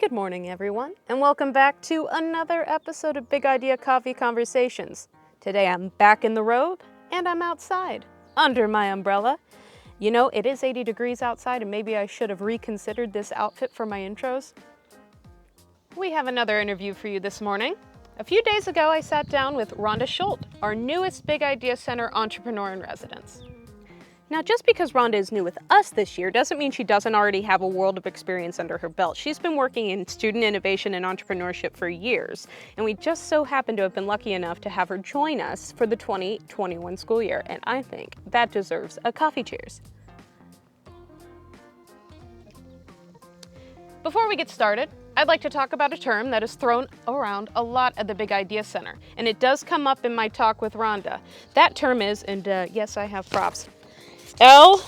Good morning, everyone, and welcome back to another episode of Big Idea Coffee Conversations. Today I'm back in the robe, and I'm outside, under my umbrella. You know, it is 80 degrees outside, and maybe I should have reconsidered this outfit for my intros. We have another interview for you this morning. A few days ago, I sat down with Rhonda Schuldt, our newest Big Idea Center entrepreneur in residence. Now, just because Rhonda is new with us this year doesn't mean she doesn't already have a world of experience under her belt. She's been working in student innovation and entrepreneurship for years, and we just so happen to have been lucky enough to have her join us for the 2021 school year, and I think that deserves a coffee cheers. Before we get started, I'd like to talk about a term that is thrown around a lot at the Big Idea Center, and it does come up in my talk with Rhonda. That term is, and yes, I have props, LLC.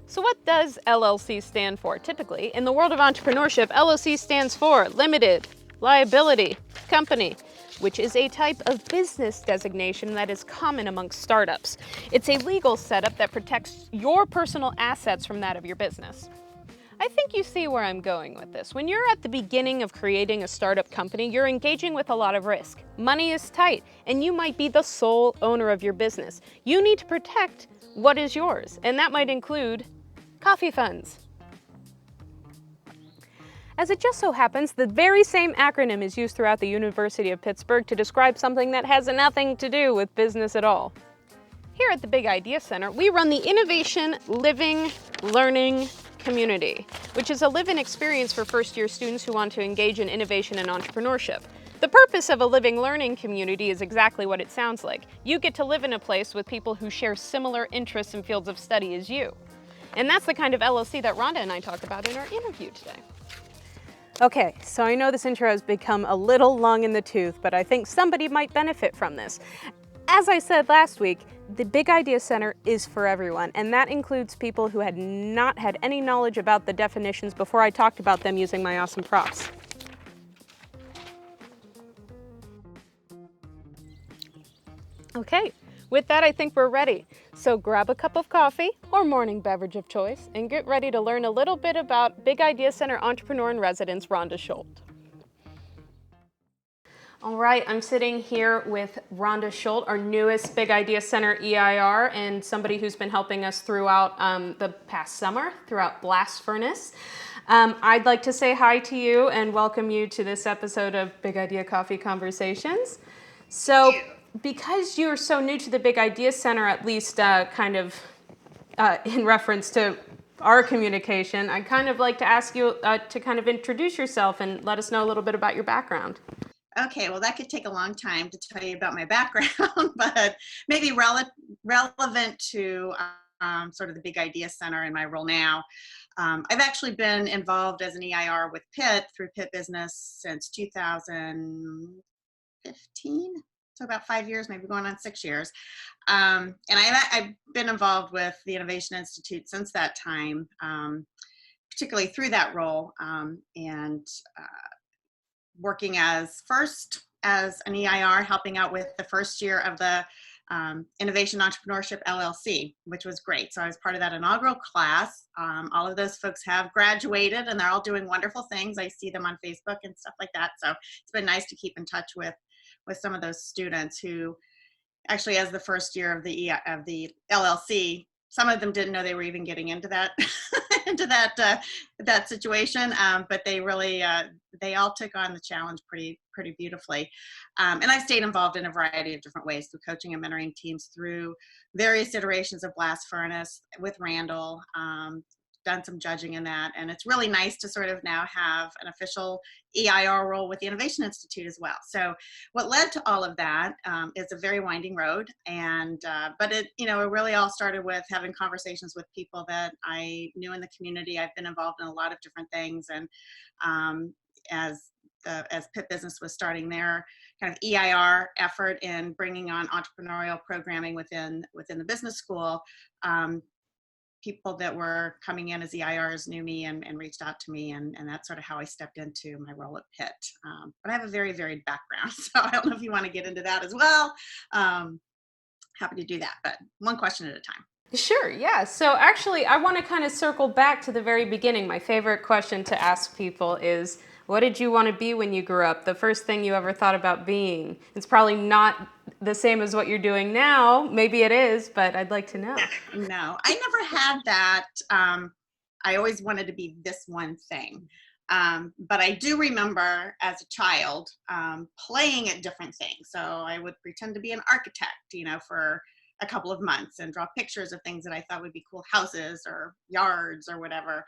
So what does LLC stand for? Typically, in the world of entrepreneurship, LLC stands for Limited Liability Company, which is a type of business designation that is common amongst startups. It's a legal setup that protects your personal assets from that of your business. I think you see where I'm going with this. When you're at the beginning of creating a startup company, you're engaging with a lot of risk. Money is tight, and you might be the sole owner of your business. You need to protect what is yours, and that might include coffee funds. As it just so happens, the very same acronym is used throughout the University of Pittsburgh to describe something that has nothing to do with business at all. Here at the Big Idea Center, we run the Innovation Living Learning Community, which is a live-in experience for first-year students who want to engage in innovation and entrepreneurship. The purpose of a living learning community is exactly what it sounds like. You get to live in a place with people who share similar interests and fields of study as you. And that's the kind of LLC that Rhonda and I talk about in our interview today. Okay, so I know this intro has become a little long in the tooth, but I think somebody might benefit from this. As I said last week, the Big Idea Center is for everyone, and that includes people who had not had any knowledge about the definitions before I talked about them using my awesome props. Okay, with that I think we're ready. So grab a cup of coffee or morning beverage of choice and get ready to learn a little bit about Big Idea Center entrepreneur in residence, Rhonda Schuldt. All right, I'm sitting here with Rhonda Schuldt, our newest Big Idea Center EIR, and somebody who's been helping us throughout the past summer, throughout Blast Furnace. I'd like to say hi to you and welcome you to this episode of Big Idea Coffee Conversations. So, because you're so new to the Big Idea Center, at least in reference to our communication, I'd kind of like to ask you to kind of introduce yourself and let us know a little bit about your background. Okay, well, that could take a long time to tell you about my background, but maybe relevant to sort of the Big Idea Center and my role now. I've actually been involved as an EIR with Pitt through Pitt Business since 2015, so about 5 years, maybe going on 6 years. And I've been involved with the Innovation Institute since that time, particularly through that role, and working as an EIR, helping out with the first year of the Innovation Entrepreneurship LLC, which was great. So I was part of that inaugural class. All of those folks have graduated and they're all doing wonderful things. I see them on Facebook and stuff like that. So it's been nice to keep in touch with some of those students who actually, as the first year of the LLC, some of them didn't know they were even getting into that that situation, but they really they all took on the challenge pretty beautifully. And I've stayed involved in a variety of different ways through coaching and mentoring teams through various iterations of Blast Furnace with Randall. Done some judging in that, and it's really nice to sort of now have an official EIR role with the Innovation Institute as well. So what led to all of that is a very winding road, and but it really all started with having conversations with people that I knew in the community. I've been involved in a lot of different things, and as Pitt Business was starting their kind of EIR effort in bringing on entrepreneurial programming within the business school, people that were coming in as EIRs knew me and reached out to me, and that's sort of how I stepped into my role at Pitt. But I have a very varied background, so I don't know if you want to get into that as well. Happy to do that, but one question at a time. Sure, yeah. So actually, I want to kind of circle back to the very beginning. My favorite question to ask people is, what did you want to be when you grew up? The first thing you ever thought about being. It's probably not the same as what you're doing now. Maybe it is, but I'd like to know. No, I never had that. I always wanted to be this one thing. But I do remember as a child playing at different things. So I would pretend to be an architect, for a couple of months and draw pictures of things that I thought would be cool houses or yards or whatever.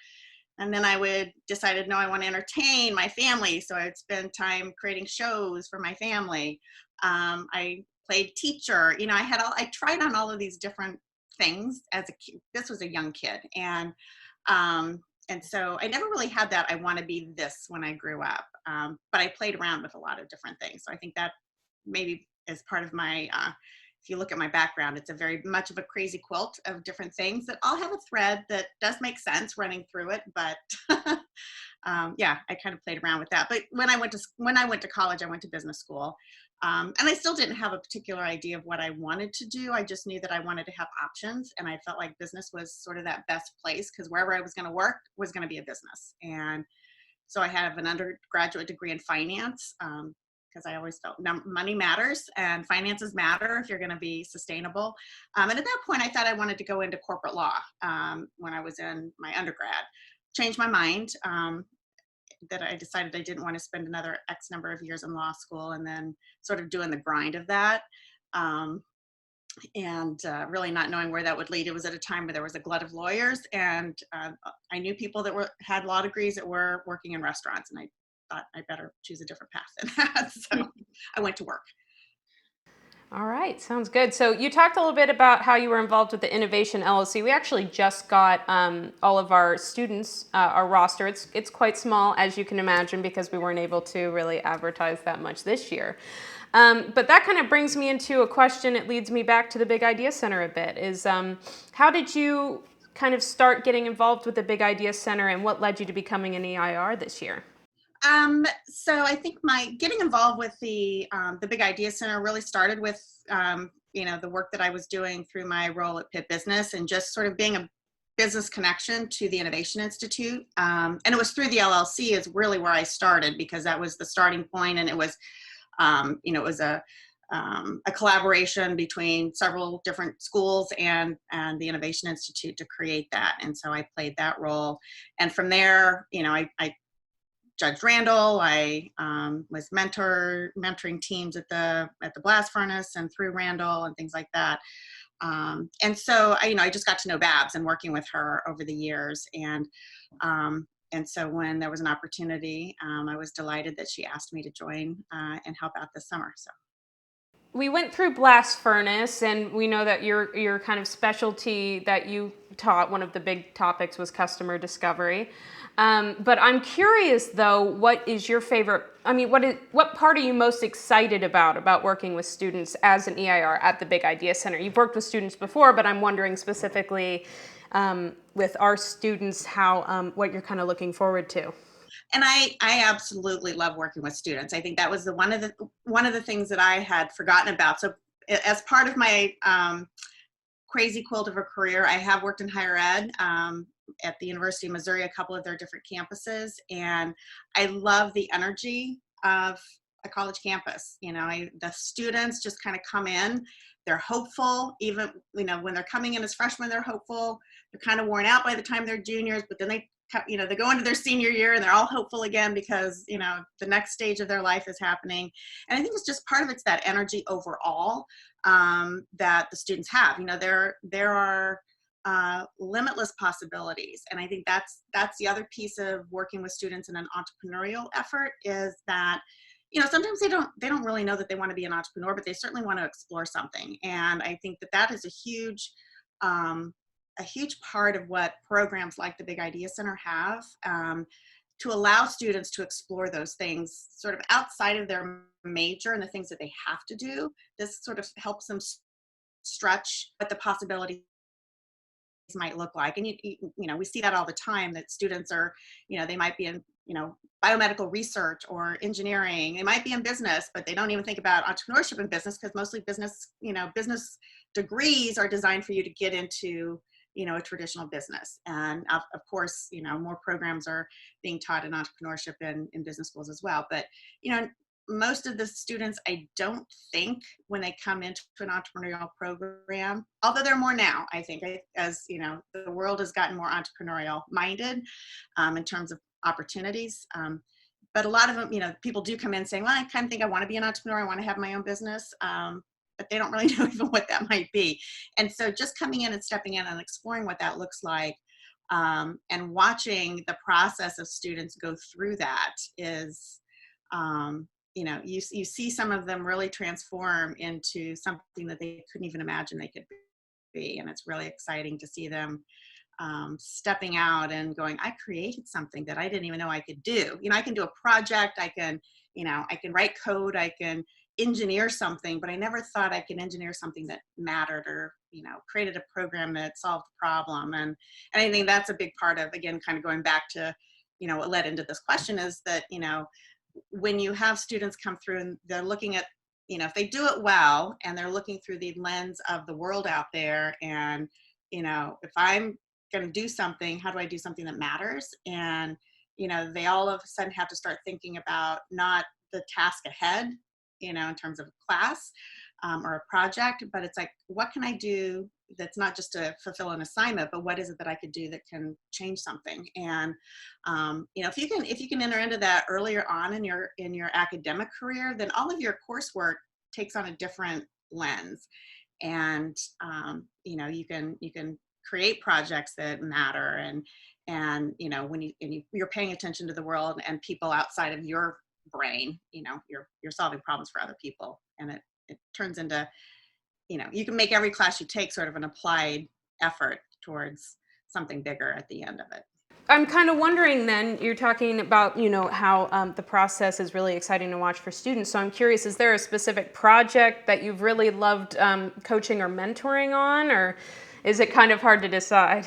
And then I would decided, no, I want to entertain my family. So I'd spend time creating shows for my family. I played teacher. I tried on all of these different things as a kid. This was a young kid. And so I never really had that, I want to be this when I grew up. But I played around with a lot of different things. So I think that maybe as part of my, if you look at my background, it's a very much of a crazy quilt of different things that all have a thread that does make sense running through it. But yeah, I kind of played around with that. But when I went to college, I went to business school, and I still didn't have a particular idea of what I wanted to do. I just knew that I wanted to have options, and I felt like business was sort of that best place because wherever I was going to work was going to be a business. And so I have an undergraduate degree in finance, because I always felt money matters and finances matter if you're going to be sustainable. And at that point, I thought I wanted to go into corporate law when I was in my undergrad. Changed my mind, that I decided I didn't want to spend another X number of years in law school and then sort of doing the grind of that. Um, and really not knowing where that would lead. It was at a time where there was a glut of lawyers, and I knew people that had law degrees that were working in restaurants, and I thought I better choose a different path than that. So I went to work. All right, sounds good. So you talked a little bit about how you were involved with the Innovation LLC. We actually just got all of our students, our roster. It's quite small, as you can imagine, because we weren't able to really advertise that much this year. But that kind of brings me into a question. It leads me back to the Big Idea Center a bit. Is how did you kind of start getting involved with the Big Idea Center, and what led you to becoming an EIR this year? So I think my getting involved with the Big Idea Center really started with the work that I was doing through my role at Pitt Business and just sort of being a business connection to the Innovation Institute. And it was through the LLC is really where I started because that was the starting point, and it was it was a collaboration between several different schools and the Innovation Institute to create that. And so I played that role. And from there, I Judge Randall. I was mentoring teams at the blast furnace and through Randall and things like that. And so I just got to know Babs and working with her over the years. And so when there was an opportunity, I was delighted that she asked me to join and help out this summer. So. We went through blast furnace, and we know that your kind of specialty that you taught, one of the big topics was customer discovery. But I'm curious though, what is your favorite? I mean, what part are you most excited about working with students as an EIR at the Big Idea Center? You've worked with students before, but I'm wondering specifically with our students how what you're kind of looking forward to. And I absolutely love working with students. I think that was one of the things that I had forgotten about. So as part of my crazy quilt of a career, I have worked in higher ed at the University of Missouri, a couple of their different campuses, and I love the energy of a college campus. The students just kind of come in. They're hopeful, even when they're coming in as freshmen, they're hopeful. They're kind of worn out by the time they're juniors, but then they go into their senior year and they're all hopeful again because the next stage of their life is happening. And I think it's just part of it's that energy overall that the students have. There are limitless possibilities, and I think that's the other piece of working with students in an entrepreneurial effort is that sometimes they don't really know that they want to be an entrepreneur, but they certainly want to explore something. And I think that is um, a huge part of what programs like the Big Idea Center have, to allow students to explore those things sort of outside of their major and the things that they have to do. This sort of helps them stretch what the possibilities might look like. And we see that all the time, that students are, they might be in, biomedical research or engineering. They might be in business, but they don't even think about entrepreneurship in business, because mostly business degrees are designed for you to get into, a traditional business. And of course, more programs are being taught in entrepreneurship in business schools as well. But, most of the students, I don't think, when they come into an entrepreneurial program, although there are more now, I think, as the world has gotten more entrepreneurial minded in terms of opportunities. But a lot of them, people do come in saying, well, I kind of think I want to be an entrepreneur. I want to have my own business. But they don't really know even what that might be. And so just coming in and stepping in and exploring what that looks like, and watching the process of students go through that is, you see some of them really transform into something that they couldn't even imagine they could be. And it's really exciting to see them stepping out and going, I created something that I didn't even know I could do. I can do a project, I can write code, I can engineer something, but I never thought I could engineer something that mattered, or, created a program that solved a problem. And I think that's a big part of, again, kind of going back to, what led into this question, is that, when you have students come through and they're looking at, if they do it well and they're looking through the lens of the world out there, and, if I'm going to do something, how do I do something that matters? And, they all of a sudden have to start thinking about not the task ahead, in terms of class or a project, but it's like, what can I do that's not just to fulfill an assignment, but what is it that I could do that can change something? And if you can enter into that earlier on in your academic career, then all of your coursework takes on a different lens. And you can create projects that matter, and when you're paying attention to the world and people outside of your brain, you're solving problems for other people. And it turns into, you can make every class you take sort of an applied effort towards something bigger at the end of it. I'm kind of wondering then, you're talking about, how the process is really exciting to watch for students. So I'm curious, is there a specific project that you've really loved coaching or mentoring on, or is it kind of hard to decide?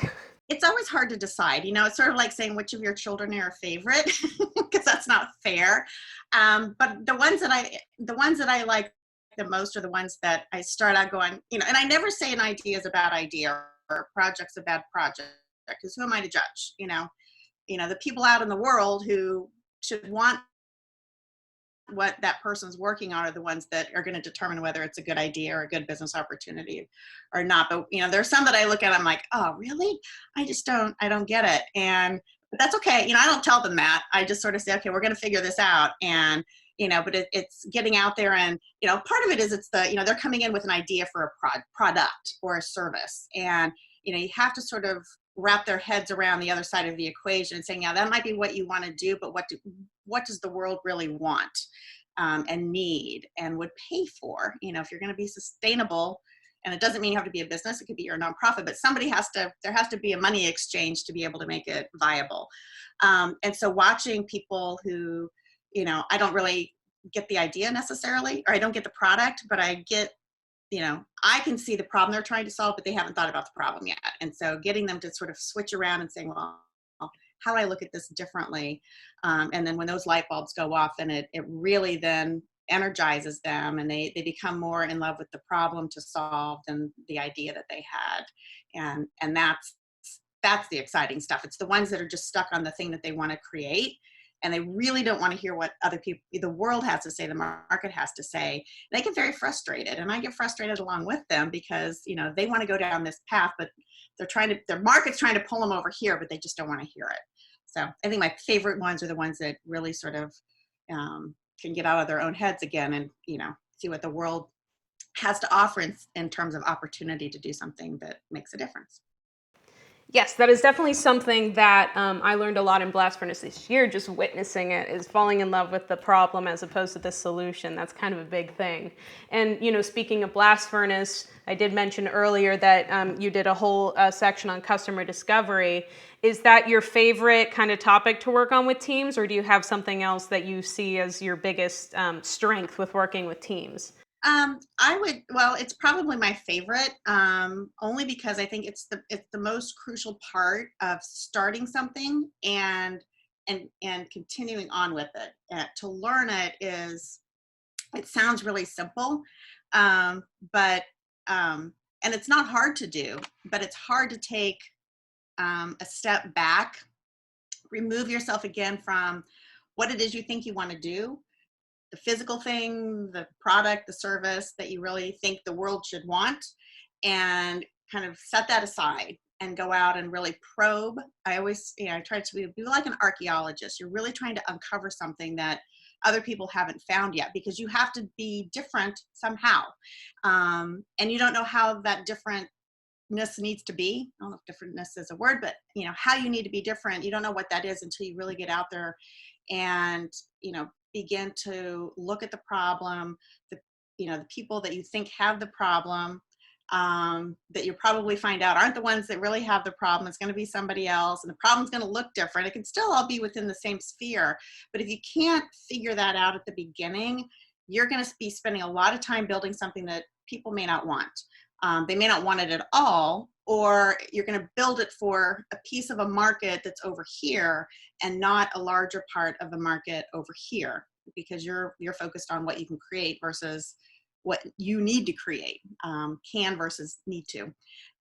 It's always hard to decide. It's sort of like saying which of your children are your favorite, because that's not fair. But the ones that I like the most are the ones that I start out going, and I never say an idea is a bad idea or a project's a bad project, because who am I to judge? The people out in the world who should want what that person's working on are the ones that are going to determine whether it's a good idea or a good business opportunity or not. But there's some that I look at, I'm like, oh really? I don't get it. But that's okay. I don't tell them that. I just sort of say, okay, we're going to figure this out. And but it's getting out there, and part of it is, it's the they're coming in with an idea for a product or a service, and you have to sort of wrap their heads around the other side of the equation and saying, yeah, that might be what you want to do, but what does the world really want and need and would pay for? If you're going to be sustainable, and it doesn't mean you have to be a business, it could be your nonprofit, but there has to be a money exchange to be able to make it viable. And so watching people who, I don't really get the idea necessarily, or I don't get the product, but I get, I can see the problem they're trying to solve, but they haven't thought about the problem yet. And so getting them to sort of switch around and saying, well, how do I look at this differently? And then when those light bulbs go off, then it really then energizes them, and they become more in love with the problem to solve than the idea that they had. And that's the exciting stuff. It's the ones that are just stuck on the thing that they want to create, and they really don't want to hear what other people, the world has to say, the market has to say. They get very frustrated, and I get frustrated along with them, because they want to go down this path, but their market's trying to pull them over here, but they just don't want to hear it. So I think my favorite ones are the ones that really sort of can get out of their own heads again, and see what the world has to offer in terms of opportunity to do something that makes a difference. Yes, that is definitely something that I learned a lot in Blast Furnace this year, just witnessing it, is falling in love with the problem as opposed to the solution. That's kind of a big thing. And, speaking of Blast Furnace, I did mention earlier that you did a whole section on customer discovery. Is that your favorite kind of topic to work on with teams, or do you have something else that you see as your biggest strength with working with teams? Well, it's probably my favorite, only because I think it's the most crucial part of starting something and continuing on with it. To learn it sounds really simple, um, but and it's not hard to do, but it's hard to take a step back, remove yourself again from what it is you think you want to do, the physical thing, the product, the service that you really think the world should want, and kind of set that aside and go out and really probe. I always, I try to be like an archaeologist. You're really trying to uncover something that other people haven't found yet, because you have to be different somehow. And you don't know how that differentness needs to be. I don't know if differentness is a word, but how you need to be different. You don't know what that is until you really get out there and begin to look at the problem, the people that you think have the problem, that you probably find out aren't the ones that really have the problem. It's going to be somebody else, and the problem's going to look different. It can still all be within the same sphere, but if you can't figure that out at the beginning, you're going to be spending a lot of time building something that people may not want. They may not want it at all, or you're going to build it for a piece of a market that's over here and not a larger part of the market over here, because you're focused on what you can create versus what you need to create, can versus need to.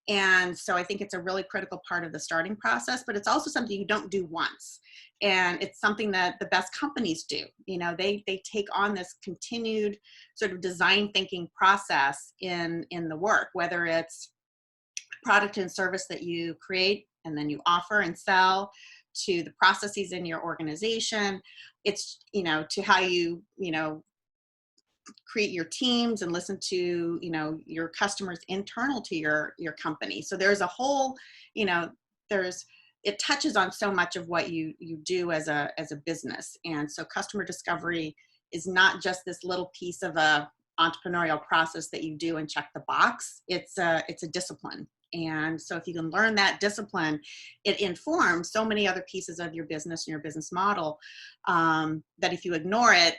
And so I think it's a really critical part of the starting process, but it's also something you don't do once. And it's something that the best companies do. They take on this continued sort of design thinking process in the work, whether it's product and service that you create and then you offer and sell, to the processes in your organization. It's, to how you create your teams and listen to your customers internal to your company. So there's a whole, it touches on so much of what you do as a business. And so customer discovery is not just this little piece of a entrepreneurial process that you do and check the box. It's a discipline. And so if you can learn that discipline, it informs so many other pieces of your business and your business model, that if you ignore it,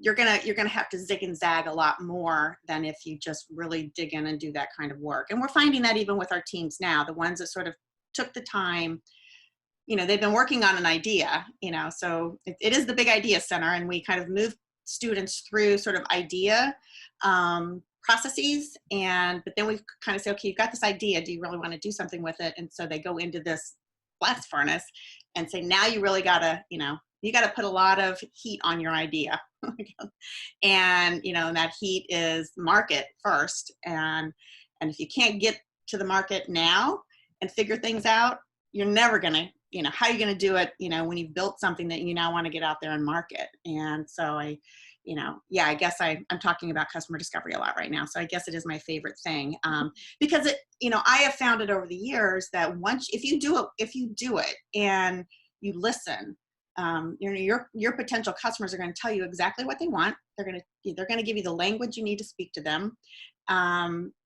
you're gonna have to zig and zag a lot more than if you just really dig in and do that kind of work. And we're finding that even with our teams now, the ones that sort of took the time, they've been working on an idea, so it is the big idea center, and we kind of move students through sort of idea processes, but then we kind of say, okay, you've got this idea, do you really want to do something with it? And so they go into this blast furnace and say, now you really gotta, you got to put a lot of heat on your idea. And that heat is market first, and if you can't get to the market now and figure things out, you're never gonna, how are you gonna do it, when you've built something that you now want to get out there and market. And so I guess I'm talking about customer discovery a lot right now, so I guess it is my favorite thing, because I have found it over the years that once, if you do it and you listen, your potential customers are going to tell you exactly what they want. They're going to give you the language you need to speak to them.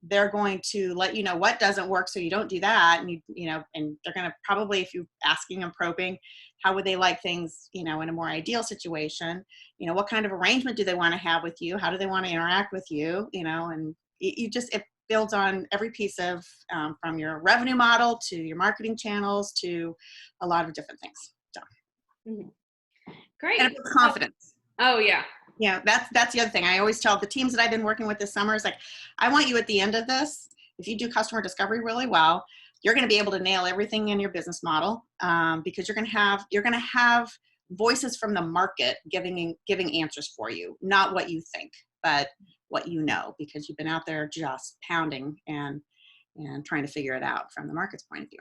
They're going to let you know what doesn't work, so you don't do that. And and they're going to probably, if you're asking and probing, how would they like things, in a more ideal situation? What kind of arrangement do they want to have with you? How do they want to interact with you? And it builds on every piece of, from your revenue model to your marketing channels to a lot of different things. So. Mm-hmm. Great. And it builds confidence. Oh yeah. Yeah, that's the other thing. I always tell the teams that I've been working with this summer is like, I want you at the end of this, if you do customer discovery really well, you're going to be able to nail everything in your business model, because you're going to have voices from the market giving answers for you, not what you think, but what you know, because you've been out there just pounding and trying to figure it out from the market's point of view.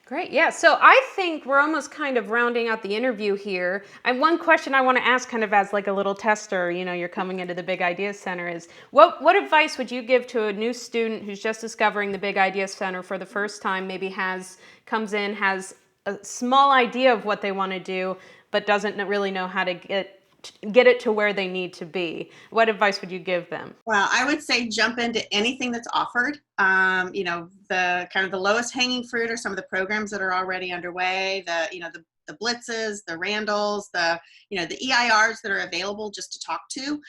Great. Yeah. So I think we're almost kind of rounding out the interview here. And one question I want to ask, kind of as like a little tester, you're coming into the Big Ideas Center, is what advice would you give to a new student who's just discovering the Big Ideas Center for the first time, maybe comes in, has a small idea of what they want to do, but doesn't really know how to get it to where they need to be? What advice would you give them? Well, I would say jump into anything that's offered. The kind of the lowest hanging fruit are some of the programs that are already underway. The the Blitzes, the Randalls, the EIRs that are available just to talk to.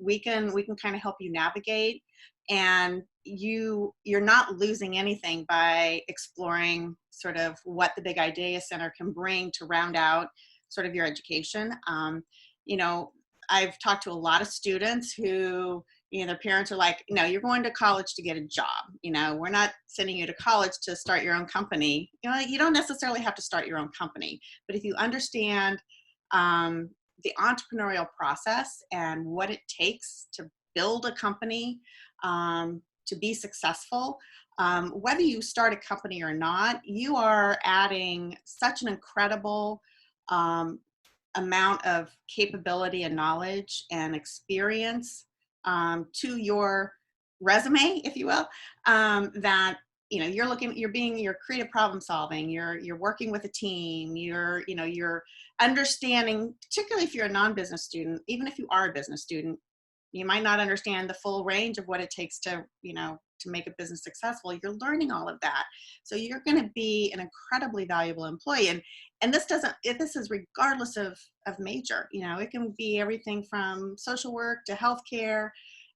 We can kind of help you navigate, and you're not losing anything by exploring sort of what the Big Idea Center can bring to round out sort of your education. I've talked to a lot of students who, their parents are like, no, you're going to college to get a job. We're not sending you to college to start your own company. You don't necessarily have to start your own company, but if you understand the entrepreneurial process and what it takes to build a company, to be successful, whether you start a company or not, you are adding such an incredible amount of capability and knowledge and experience to your resume, if you will, that you're creative problem solving, you're working with a team, you're understanding, particularly if you're a non-business student. Even if you are a business student, you might not understand the full range of what it takes to make a business successful. You're learning all of that, so you're going to be an incredibly valuable employee. And this is regardless of major. It can be everything from social work to healthcare,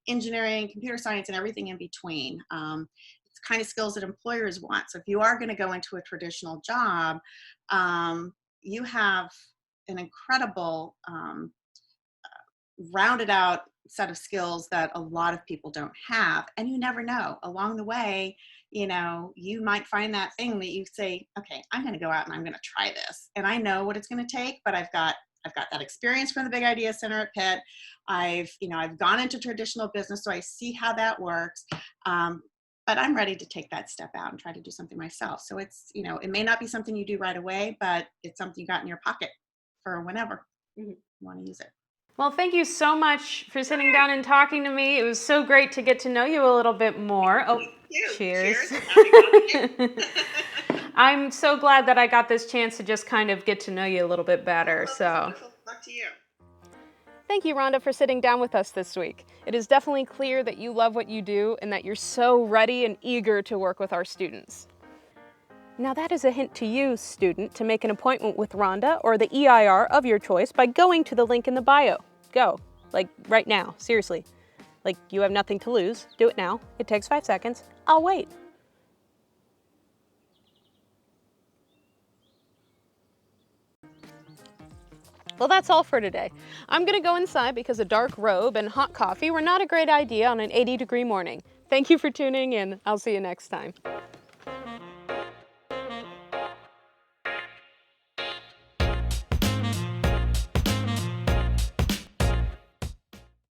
engineering, computer science, and everything in between. It's the kind of skills that employers want. So if you are going to go into a traditional job, you have an incredible rounded out set of skills that a lot of people don't have. And you never know, along the way, you might find that thing that you say, okay, I'm going to go out and I'm going to try this. And I know what it's going to take, but I've got that experience from the Big Idea Center at Pitt. I've gone into traditional business, so I see how that works. But I'm ready to take that step out and try to do something myself. So it's, it may not be something you do right away, but it's something you got in your pocket for whenever you want to use it. Well, thank you so much for sitting down and talking to me. It was so great to get to know you a little bit more. Oh, cheers. I'm so glad that I got this chance to just kind of get to know you a little bit better. So, luck to you. Thank you, Rhonda, for sitting down with us this week. It is definitely clear that you love what you do and that you're so ready and eager to work with our students. Now that is a hint to you, student, to make an appointment with Rhonda or the EIR of your choice by going to the link in the bio. Go, like right now, seriously. Like you have nothing to lose, do it now. It takes 5 seconds, I'll wait. Well, that's all for today. I'm gonna go inside because a dark robe and hot coffee were not a great idea on an 80-degree morning. Thank you for tuning in. I'll see you next time.